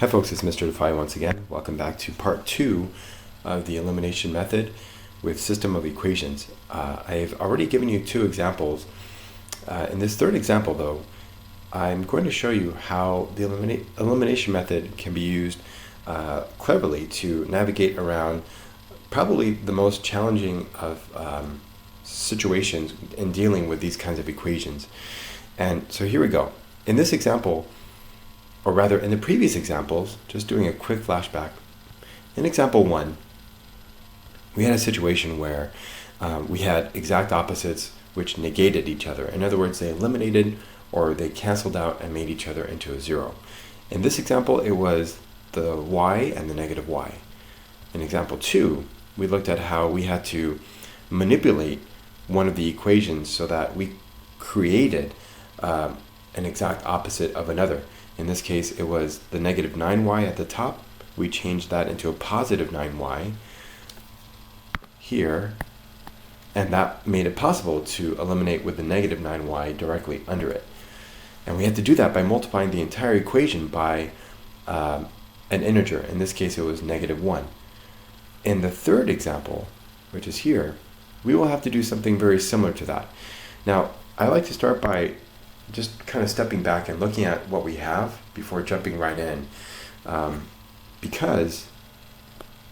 Hi folks, it's Mr. Defy once again. Welcome back to part 2 of the elimination method with system of equations. I've already given you 2 examples. In this third example though, I'm going to show you how the elimination method can be used cleverly to navigate around probably the most challenging of situations in dealing with these kinds of equations. And so here we go. In this example, or rather in the previous examples, just doing a quick flashback. In example 1, we had a situation where we had exact opposites which negated each other. In other words, they eliminated or they canceled out and made each other into a 0. In this example, it was the y and the negative y. In example 2, we looked at how we had to manipulate one of the equations so that we created an exact opposite of another. In this case, it was the negative 9y at the top. We changed that into a positive 9y here, and that made it possible to eliminate with the negative 9y directly under it. And we had to do that by multiplying the entire equation by an integer. In this case, it was negative 1. In the third example, which is here, we will have to do something very similar to that. Now, I like to start by just kind of stepping back and looking at what we have before jumping right in, because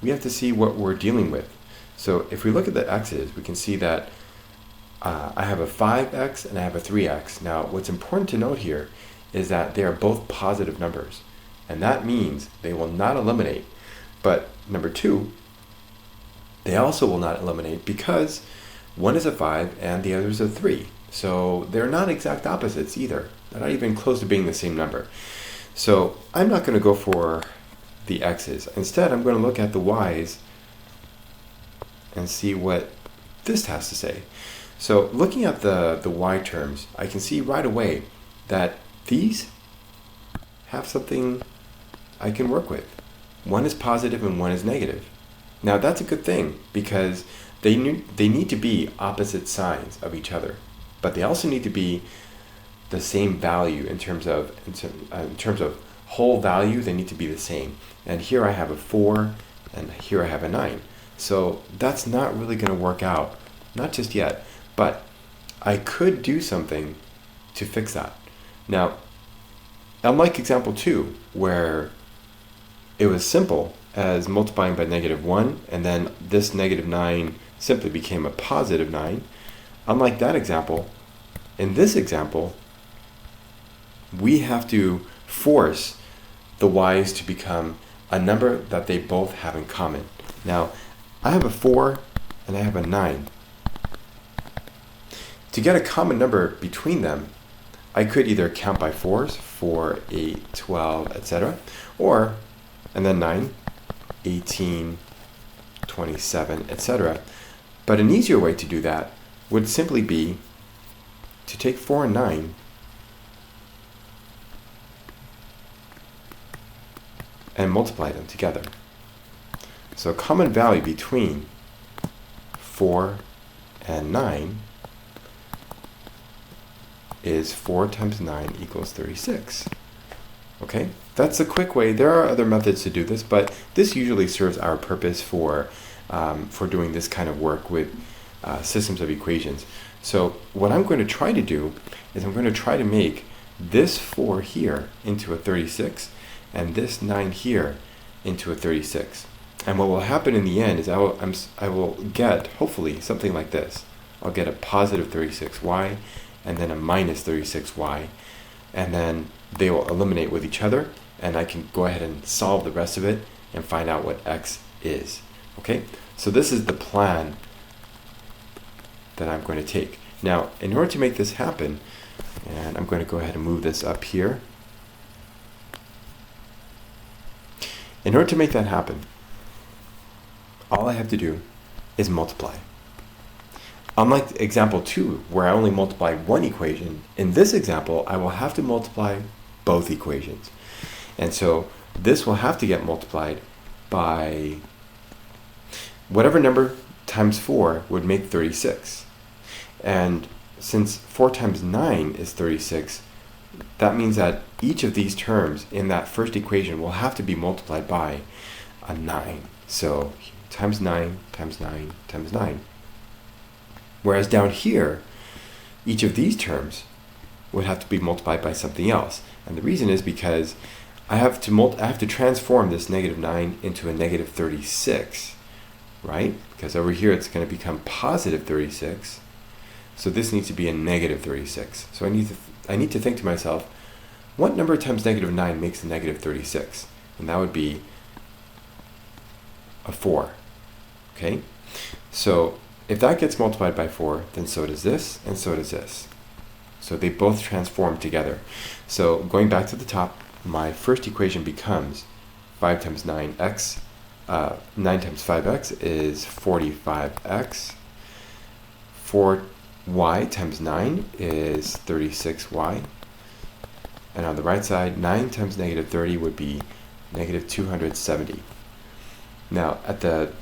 we have to see what we're dealing with. So if we look at the x's, we can see that I have a 5x and I have a 3x. Now what's important to note here is that they are both positive numbers, and that means they will not eliminate. But number 2, they also will not eliminate because one is a 5 and the other is a 3. So they're not exact opposites either. They're not even close to being the same number. So I'm not going to go for the x's. Instead, I'm going to look at the y's and see what this has to say. So looking at the y terms, I can see right away that these have something I can work with. One is positive and one is negative. Now that's a good thing because they need to be opposite signs of each other. But they also need to be the same value in terms of whole value. They need to be the same. And here I have a 4, and here I have a 9. So that's not really going to work out, not just yet. But I could do something to fix that. Now, unlike example 2, where it was simple as multiplying by negative 1, and then this negative 9 simply became a positive 9. Unlike that example, in this example, we have to force the y's to become a number that they both have in common. Now, I have a 4 and I have a 9. To get a common number between them, I could either count by 4s, 4, 8, 12, etc., or, and then 9, 18, 27, etc. But an easier way to do that would simply be to take 4 and 9 and multiply them together. So a common value between 4 and 9 is 4 times 9 equals 36. Okay, that's a quick way. There are other methods to do this, but this usually serves our purpose for doing this kind of work with systems of equations. So what I'm going to try to do is I'm going to try to make this 4 here into a 36 and this 9 here into a 36. And what will happen in the end is I will get, hopefully, something like this. I'll get a positive 36y and then a minus 36y, and then they will eliminate with each other, and I can go ahead and solve the rest of it and find out what x is. Okay, so this is the plan that I'm going to take. Now, in order to make this happen, and I'm going to go ahead and move this up here. In order to make that happen, all I have to do is multiply. Unlike example 2, where I only multiply one equation, in this example, I will have to multiply both equations. And so this will have to get multiplied by whatever number times 4 would make 36. And since 4 times 9 is 36, that means that each of these terms in that first equation will have to be multiplied by a 9. So times 9 times 9 times 9. Whereas down here, each of these terms would have to be multiplied by something else. And the reason is because I have to transform this negative 9 into a negative 36, right? Because over here it's going to become positive 36. So this needs to be a negative 36. So I need to think to myself, what number times negative 9 makes a negative 36? And that would be a 4. Okay? So if that gets multiplied by 4, then so does this, and so does this. So they both transform together. So going back to the top, my first equation becomes 5 times 9x. 9 times 5x is 45x. 4y times 9 is 36y. And on the right side, 9 times negative 30 would be negative 270. Now, at the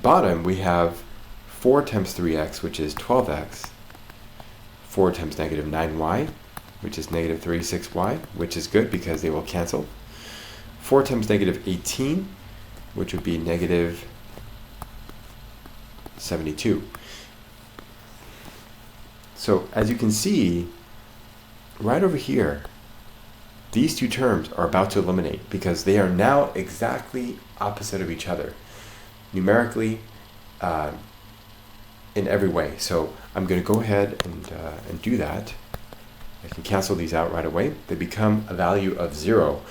bottom, we have 4 times 3x, which is 12x. 4 times negative 9y, which is negative 36y, which is good because they will cancel. 4 times negative 18, which would be negative 72. So as you can see, right over here, these two terms are about to eliminate because they are now exactly opposite of each other, numerically, in every way. So I'm going to go ahead and do that. I can cancel these out right away. They become a value of 0.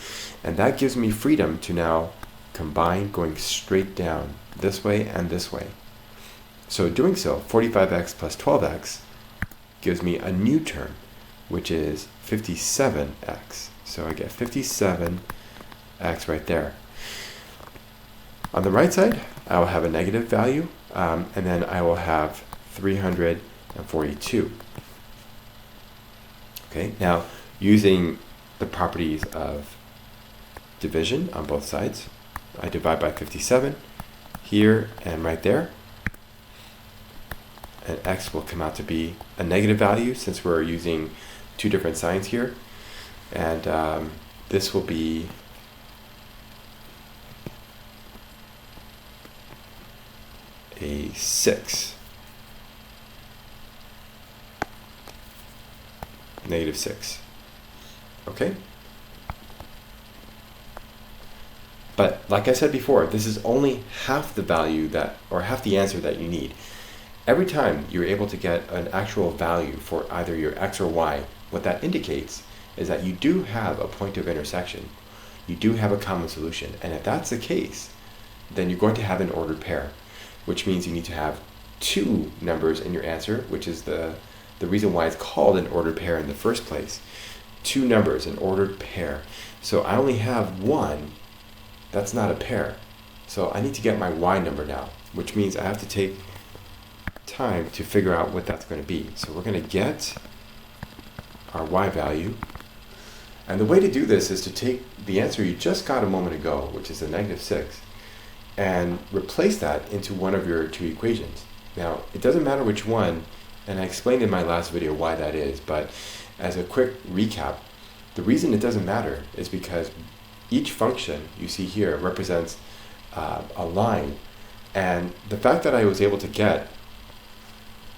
And that gives me freedom to now combine going straight down this way and this way. So doing so, 45x plus 12x gives me a new term, which is 57x. So I get 57x right there. On the right side, I will have a negative value, and then I will have 342. Okay, now using the properties of division on both sides, I divide by 57 here and right there, and x will come out to be a negative value since we're using two different signs here, and this will be a 6. Negative 6. Okay? But like I said before, this is only half the value that, or half the answer that you need. Every time you're able to get an actual value for either your x or y, what that indicates is that you do have a point of intersection. You do have a common solution. And if that's the case, then you're going to have an ordered pair, which means you need to have two numbers in your answer, which is the reason why it's called an ordered pair in the first place. Two numbers, an ordered pair. So I only have one. That's not a pair. So I need to get my y number now, which means I have to take time to figure out what that's going to be. So we're going to get our y value. And the way to do this is to take the answer you just got a moment ago, which is a negative 6, and replace that into one of your two equations. Now, it doesn't matter which one, and I explained in my last video why that is, but as a quick recap, the reason it doesn't matter is because each function you see here represents a line, and the fact that I was able to get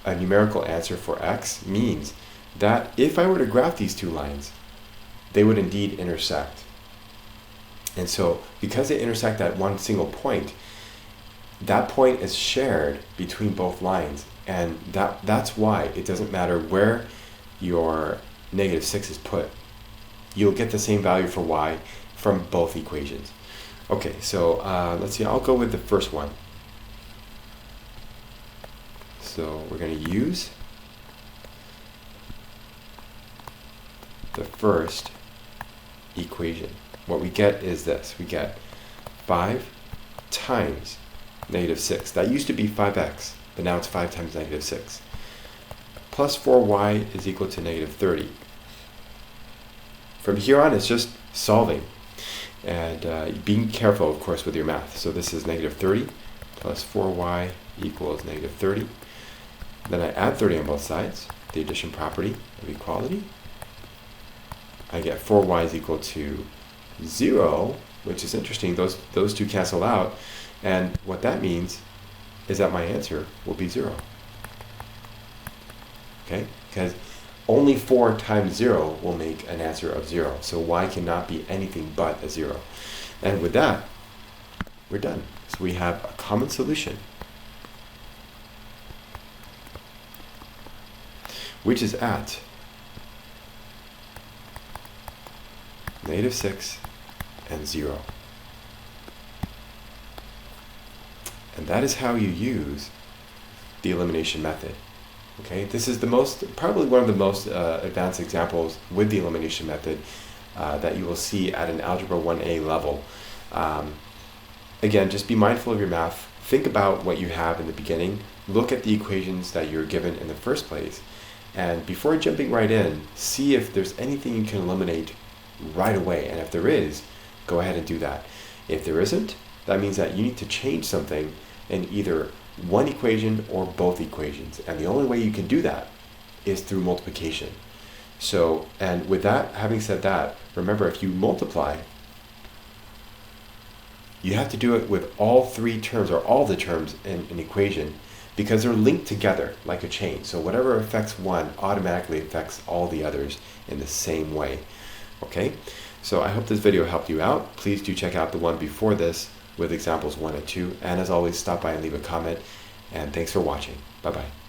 a numerical answer for x means that if I were to graph these two lines, they would indeed intersect. And so because they intersect at one single point, that point is shared between both lines, and that's why it doesn't matter where your negative 6 is put. You'll get the same value for y from both equations. Okay, so let's see, I'll go with the first one. So we're going to use the first equation. What we get is this. We get 5 times negative 6. That used to be 5x, but now it's 5 times negative 6. Plus 4y is equal to negative 30. From here on, it's just solving. And being careful, of course, with your math. So this is negative 30 plus 4y equals negative 30. Then I add 30 on both sides, the addition property of equality. I get 4y is equal to 0, which is interesting. Those two cancel out. And what that means is that my answer will be 0. Okay? Because only 4 times 0 will make an answer of 0. So y cannot be anything but a 0. And with that, we're done. So we have a common solution, which is at -6 and 0. And that is how you use the elimination method. Okay, this is probably one of the most advanced examples with the elimination method that you will see at an Algebra 1A level. Again, just be mindful of your math. Think about what you have in the beginning. Look at the equations that you're given in the first place. And before jumping right in, see if there's anything you can eliminate right away. And if there is, go ahead and do that. If there isn't, that means that you need to change something in either one equation or both equations. And the only way you can do that is through multiplication. So, and with that, having said that, remember, if you multiply, you have to do it with all three terms or all the terms in an equation, because they're linked together like a chain. So whatever affects one automatically affects all the others in the same way. Okay, so I hope this video helped you out. Please do check out the one before this with examples 1 and 2. And as always, stop by and leave a comment. And thanks for watching. Bye-bye.